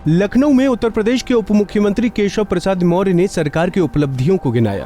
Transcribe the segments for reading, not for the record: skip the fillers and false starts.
लखनऊ में उत्तर प्रदेश के उप मुख्यमंत्री केशव प्रसाद मौर्य ने सरकार की उपलब्धियों को गिनाया।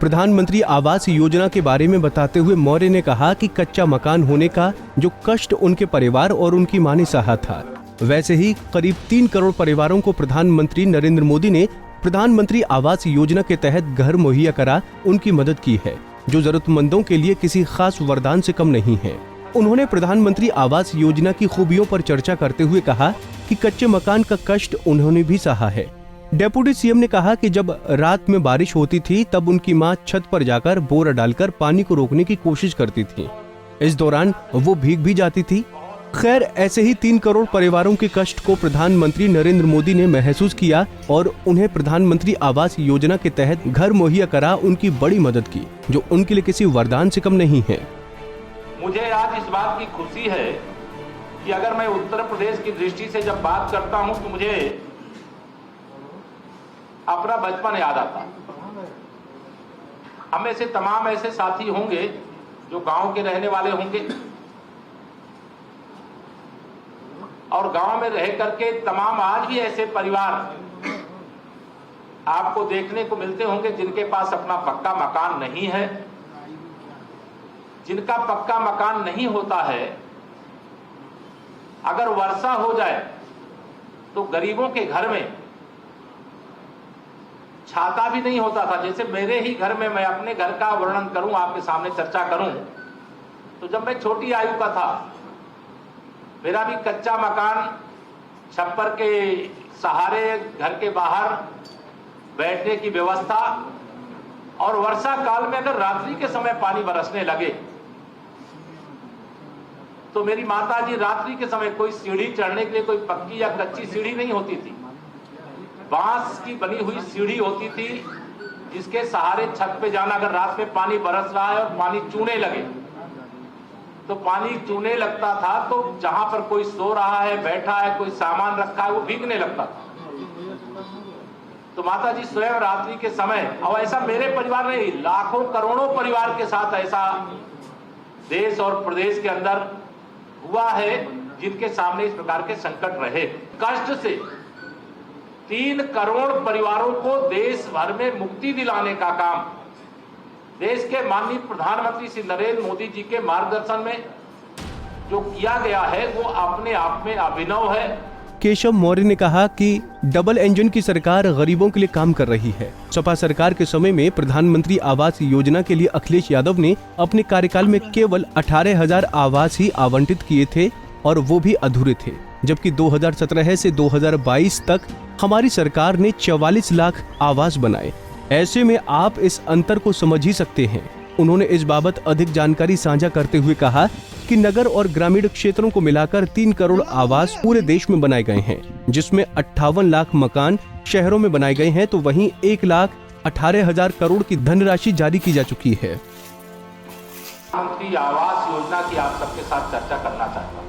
प्रधानमंत्री आवास योजना के बारे में बताते हुए मौर्य ने कहा कि कच्चा मकान होने का जो कष्ट उनके परिवार और उनकी मां ने सहा था, वैसे ही करीब 3 करोड़ परिवारों को प्रधानमंत्री नरेंद्र मोदी ने प्रधानमंत्री आवास योजना के तहत घर मुहैया करा उनकी मदद की है, जो जरूरतमंदों के लिए किसी खास वरदान से कम नहीं है। उन्होंने प्रधानमंत्री आवास योजना की खूबियों पर चर्चा करते हुए कहा कि कच्चे मकान का कष्ट उन्होंने भी सहा है। डेप्यूटी सीएम ने कहा कि जब रात में बारिश होती थी तब उनकी मां छत पर जाकर बोरा डालकर पानी को रोकने की कोशिश करती थी। इस दौरान वो भीग भी जाती थी। खैर, ऐसे ही 3 करोड़ परिवारों के कष्ट को प्रधानमंत्री नरेंद्र मोदी ने महसूस किया और उन्हें प्रधानमंत्री आवास योजना के तहत घर मुहैया करा उनकी बड़ी मदद की, जो उनके लिए किसी वरदान से कम नहीं है। मुझे आज इस बात की खुशी है कि अगर मैं उत्तर प्रदेश की दृष्टि से जब बात करता हूं तो मुझे अपना बचपन याद आता। हम में से तमाम ऐसे साथी होंगे जो गांव के रहने वाले होंगे और गांव में रह करके तमाम आज भी ऐसे परिवार आपको देखने को मिलते होंगे जिनके पास अपना पक्का मकान नहीं है। जिनका पक्का मकान नहीं होता है, अगर वर्षा हो जाए तो गरीबों के घर में छाता भी नहीं होता था। जैसे मेरे ही घर में, मैं अपने घर का वर्णन करूं, आपके सामने चर्चा करूं, तो जब मैं छोटी आयु का था, मेरा भी कच्चा मकान, छप्पर के सहारे घर के बाहर बैठने की व्यवस्था, और वर्षा काल में अगर रात्रि के समय पानी बरसने लगे तो मेरी माता जी रात्रि के समय, कोई सीढ़ी चढ़ने के लिए कोई पक्की या कच्ची सीढ़ी नहीं होती थी, बांस की बनी हुई सीढ़ी होती थी जिसके सहारे छत पे जाना। अगर रात में पानी बरस रहा है और पानी चूने लगे तो पानी चूने लगता था, तो जहां पर कोई सो रहा है, बैठा है, कोई सामान रखा है, वो भीगने लगता था। तो माता जी स्वयं रात्रि के समय, और ऐसा मेरे परिवार नहीं, लाखों करोड़ों परिवार के साथ ऐसा देश और प्रदेश के अंदर हुआ है जिनके सामने इस प्रकार के संकट रहे। कष्ट से 3 करोड़ परिवारों को देश भर में मुक्ति दिलाने का काम देश के माननीय प्रधानमंत्री श्री नरेंद्र मोदी जी के मार्गदर्शन में जो किया गया है वो अपने आप में अभिनव है। केशव मौर्य ने कहा कि डबल इंजन की सरकार गरीबों के लिए काम कर रही है। सपा सरकार के समय में प्रधानमंत्री आवास योजना के लिए अखिलेश यादव ने अपने कार्यकाल में केवल 18,000 आवास ही आवंटित किए थे और वो भी अधूरे थे, जबकि 2017 से 2022 तक हमारी सरकार ने 44 लाख आवास बनाए। ऐसे में आप इस अंतर को समझ ही सकते हैं। उन्होंने इस बाबत अधिक जानकारी साझा करते हुए कहा कि नगर और ग्रामीण क्षेत्रों को मिलाकर 3 करोड़ आवास पूरे देश में बनाए गए हैं, जिसमें 58 लाख मकान शहरों में बनाए गए हैं, तो वहीं 1,18,000 करोड़ की धनराशि जारी की जा चुकी है। प्रधानमंत्री आवास योजना की आप सबके साथ चर्चा करना चाहता हूं।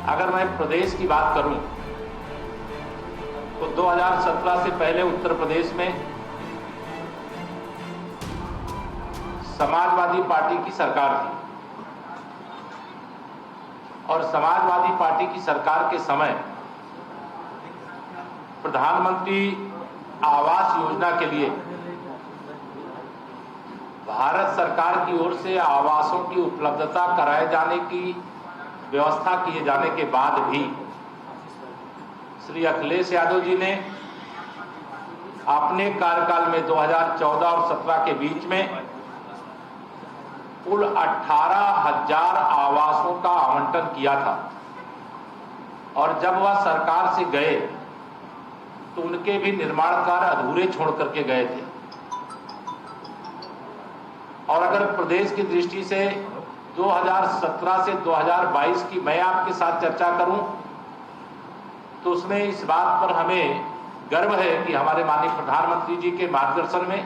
अगर मैं प्रदेश की बात करूं तो 2017 से पहले उत्तर प्रदेश में समाजवादी पार्टी की सरकार थी और समाजवादी पार्टी की सरकार के समय प्रधानमंत्री आवास योजना के लिए भारत सरकार की ओर से आवासों की उपलब्धता कराए जाने की व्यवस्था किए जाने के बाद भी श्री अखिलेश यादव जी ने अपने कार्यकाल में 2014 और 17 के बीच में कुल 18,000 आवासों का आवंटन किया था। और जब वह सरकार से गए तो उनके भी निर्माण कार्य अधूरे छोड़ करके गए थे। और अगर प्रदेश की दृष्टि से 2017 से 2022 की मैं आपके साथ चर्चा करूं तो उसमें इस बात पर हमें गर्व है कि हमारे माननीय प्रधानमंत्री जी के मार्गदर्शन में,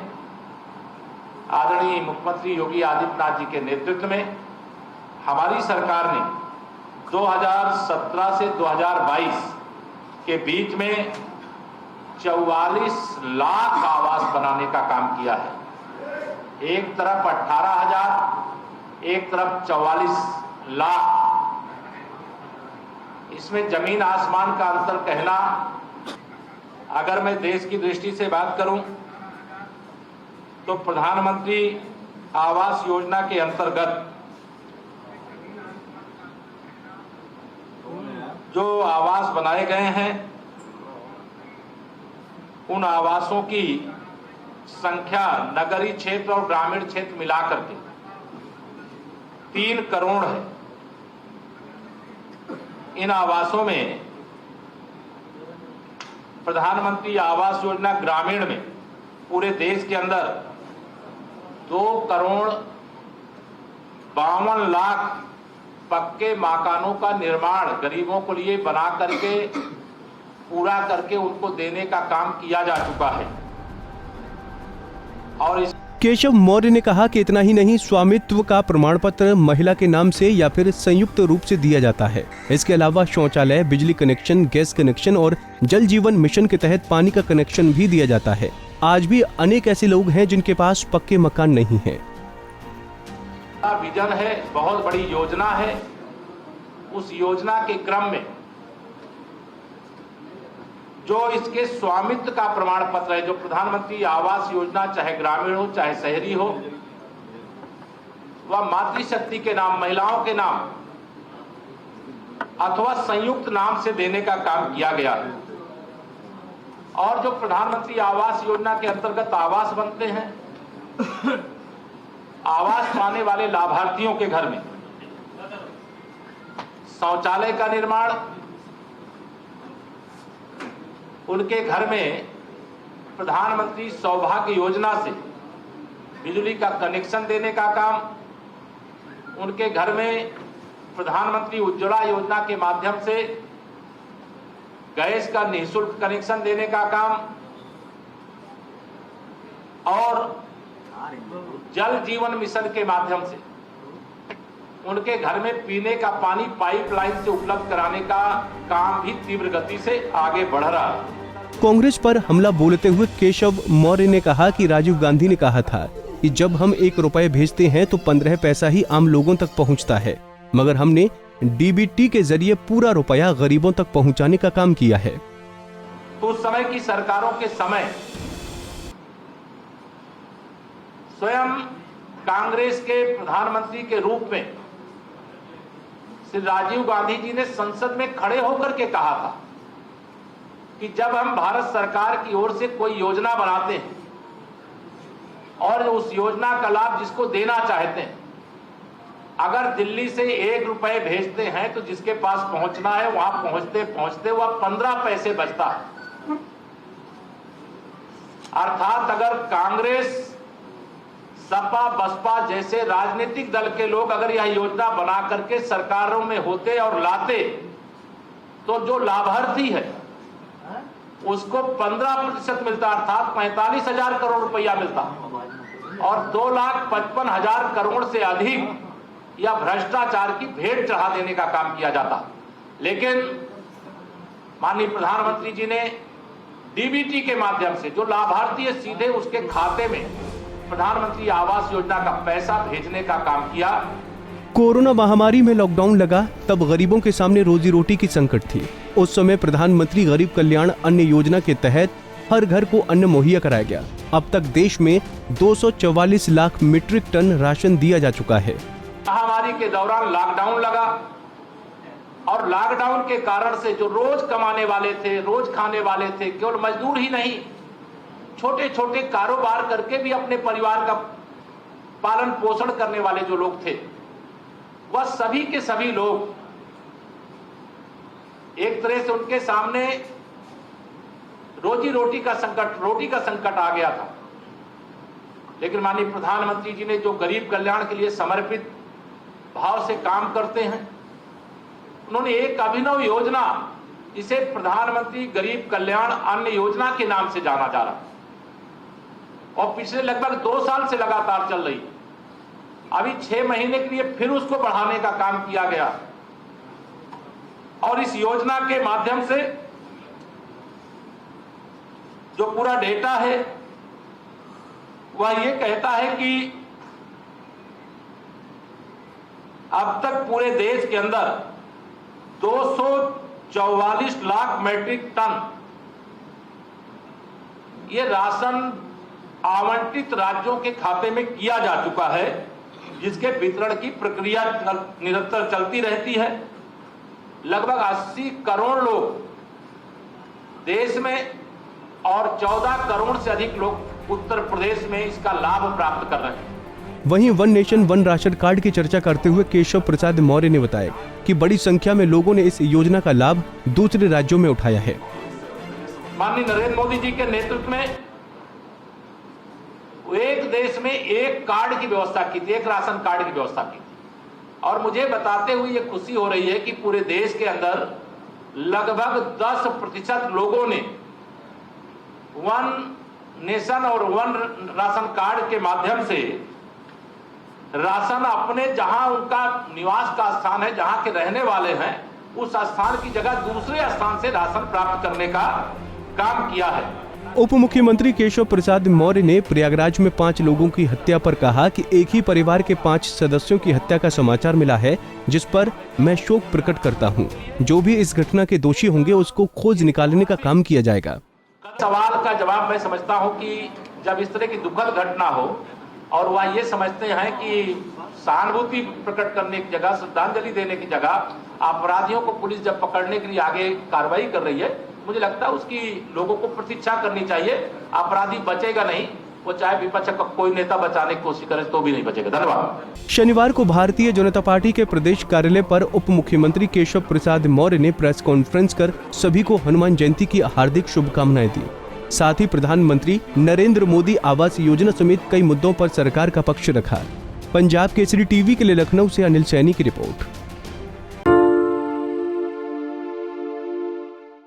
आदरणीय मुख्यमंत्री योगी आदित्यनाथ जी के नेतृत्व में हमारी सरकार ने 2017 से 2022 के बीच में 44 लाख आवास बनाने का काम किया है। एक तरफ 18,000, एक तरफ 44 लाख। इसमें जमीन आसमान का अंतर कहना, अगर मैं देश की दृष्टि से बात करूं तो प्रधानमंत्री आवास योजना के अंतर्गत जो आवास बनाए गए हैं उन आवासों की संख्या नगरीय क्षेत्र और ग्रामीण क्षेत्र मिलाकर के 3 करोड़ है। इन आवासों में प्रधानमंत्री आवास योजना ग्रामीण में पूरे देश के अंदर 2,52,00,000 पक्के मकानों का निर्माण गरीबों के लिए बना करके पूरा करके उनको देने का काम किया जा चुका है। और इस केशव मौर्य ने कहा कि इतना ही नहीं, स्वामित्व का प्रमाण पत्र महिला के नाम से या फिर संयुक्त रूप से दिया जाता है। इसके अलावा शौचालय, बिजली कनेक्शन, गैस कनेक्शन और जल जीवन मिशन के तहत पानी का कनेक्शन भी दिया जाता है। आज भी अनेक ऐसे लोग हैं जिनके पास पक्के मकान नहीं हैं। विजन है, बहुत बड़ी योजना है। उस योजना के क्रम में जो इसके स्वामित्व का प्रमाण पत्र है, जो प्रधानमंत्री आवास योजना चाहे ग्रामीण हो चाहे शहरी हो, वह मातृशक्ति के नाम, महिलाओं के नाम अथवा संयुक्त नाम से देने का काम किया गया है। और जो प्रधानमंत्री आवास योजना के अंतर्गत आवास बनते हैं, आवास पाने वाले लाभार्थियों के घर में शौचालय का निर्माण, उनके घर में प्रधानमंत्री सौभाग्य योजना से बिजली का कनेक्शन देने का काम, उनके घर में प्रधानमंत्री उज्ज्वला योजना के माध्यम से गैस का निःशुल्क कनेक्शन देने का काम और जल जीवन मिशन के माध्यम से उनके घर में पीने का पानी पाइपलाइन से उपलब्ध कराने का काम भी तीव्र गति से आगे बढ़ रहा है। कांग्रेस पर हमला बोलते हुए केशव मौर्य ने कहा कि राजीव गांधी ने कहा था कि जब हम 1 रुपए भेजते हैं तो 15 पैसा ही आम लोगों तक पहुंचता है, मगर हमने डीबीटी के जरिए पूरा रुपया गरीबों तक पहुंचाने का काम किया है। उस समय की सरकारों के समय स्वयं कांग्रेस के प्रधानमंत्री के रूप में श्री राजीव गांधी जी ने संसद में खड़े होकर के कहा था कि जब हम भारत सरकार की ओर से कोई योजना बनाते हैं और उस योजना का लाभ जिसको देना चाहते हैं, अगर दिल्ली से 1 रुपए भेजते हैं तो जिसके पास पहुंचना है वहां पहुंचते पहुंचते वह 15 पैसे बचता है। अर्थात अगर कांग्रेस, सपा, बसपा जैसे राजनीतिक दल के लोग अगर यह योजना बना करके सरकारों में होते और लाते तो जो लाभार्थी है उसको 15% मिलता, अर्थात 45,000 करोड़ रुपया मिलता और 2,55,000 करोड़ से अधिक या भ्रष्टाचार की भेंट चढ़ा देने का काम किया जाता। लेकिन माननीय प्रधानमंत्री जी ने डीबीटी के माध्यम से जो लाभार्थी है सीधे उसके खाते में प्रधानमंत्री आवास योजना का पैसा भेजने का काम किया। कोरोना महामारी में लॉकडाउन लगा तब गरीबों के सामने रोजी रोटी की संकट थी। उस समय प्रधानमंत्री गरीब कल्याण अन्न योजना के तहत हर घर को अन्न मुहैया कराया गया। अब तक देश में 244 लाख मीट्रिक टन राशन दिया जा चुका है। महामारी के दौरान लॉकडाउन लगा और लॉकडाउन के कारण से जो रोज कमाने वाले थे, रोज खाने वाले थे, केवल मजदूर ही नहीं, छोटे छोटे कारोबार करके भी अपने परिवार का पालन पोषण करने वाले जो लोग थे, वह सभी के सभी लोग एक तरह से उनके सामने रोजी रोटी का संकट आ गया था। लेकिन माननीय प्रधानमंत्री जी ने जो गरीब कल्याण के लिए समर्पित भाव से काम करते हैं, उन्होंने एक अभिनव योजना, इसे प्रधानमंत्री गरीब कल्याण अन्न योजना के नाम से जाना जा रहा और पिछले लगभग 2 साल से लगातार चल रही। अभी 6 महीने के लिए फिर उसको बढ़ाने का काम किया गया और इस योजना के माध्यम से जो पूरा डेटा है वह ये कहता है कि अब तक पूरे देश के अंदर 44 लाख मैट्रिक टन ये राशन आवंटित राज्यों के खाते में किया जा चुका है, जिसके वितरण की प्रक्रिया निरंतर चलती रहती है। लगभग 80 करोड़ लोग देश में और 14 करोड़ से अधिक लोग उत्तर प्रदेश में इसका लाभ प्राप्त कर रहे हैं। वहीं one nation one ration card की चर्चा करते हुए केशव प्रसाद मौर्य ने बताया कि बड़ी संख्या में लोगों ने इस योजना का लाभ दूसरे राज्यों में उठाया है। माननीय नरेंद्र मोदी जी के नेतृत्व में एक देश में एक कार्ड की व्यवस्था की थी, एक राशन कार्ड की व्यवस्था की थी, और मुझे बताते हुए ये खुशी हो रही है कि पूरे देश के अंदर लगभग 10% लोगों ने वन नेशन और वन राशन कार्ड के माध्यम से राशन अपने जहां उनका निवास का स्थान है, जहां के रहने वाले हैं, उस स्थान की जगह दूसरे स्थान से राशन प्राप्त करने का काम किया है। उप मुख्यमंत्री केशव प्रसाद मौर्य ने प्रयागराज में 5 लोगों की हत्या पर कहा कि एक ही परिवार के 5 सदस्यों की हत्या का समाचार मिला है, जिस पर मैं शोक प्रकट करता हूं। जो भी इस घटना के दोषी होंगे उसको खोज निकालने का काम किया जाएगा। सवाल का जवाब मैं समझता हूं कि जब इस तरह की दुखद घटना हो और वह ये समझते हैं कि सहानुभूति प्रकट करने की जगह, श्रद्धांजलि देने की जगह अपराधियों को पुलिस जब पकड़ने के लिए आगे कार्रवाई कर रही है, मुझे लगता है उसकी लोगों को प्रतीक्षा करनी चाहिए। अपराधी बचेगा नहीं, वो चाहे विपक्ष का कोई नेता बचाने की कोशिश करे तो भी नहीं बचेगा। धन्यवाद। शनिवार को भारतीय जनता पार्टी के प्रदेश कार्यालय पर उप मुख्यमंत्री केशव प्रसाद मौर्य ने प्रेस कॉन्फ्रेंस कर सभी को हनुमान जयंती की हार्दिक शुभकामनाएं दी। साथ ही प्रधानमंत्री नरेंद्र मोदी आवास योजना समेत कई मुद्दों पर सरकार का पक्ष रखा। पंजाब केसरी टीवी के लिए लखनऊ से अनिल सैनी की रिपोर्ट।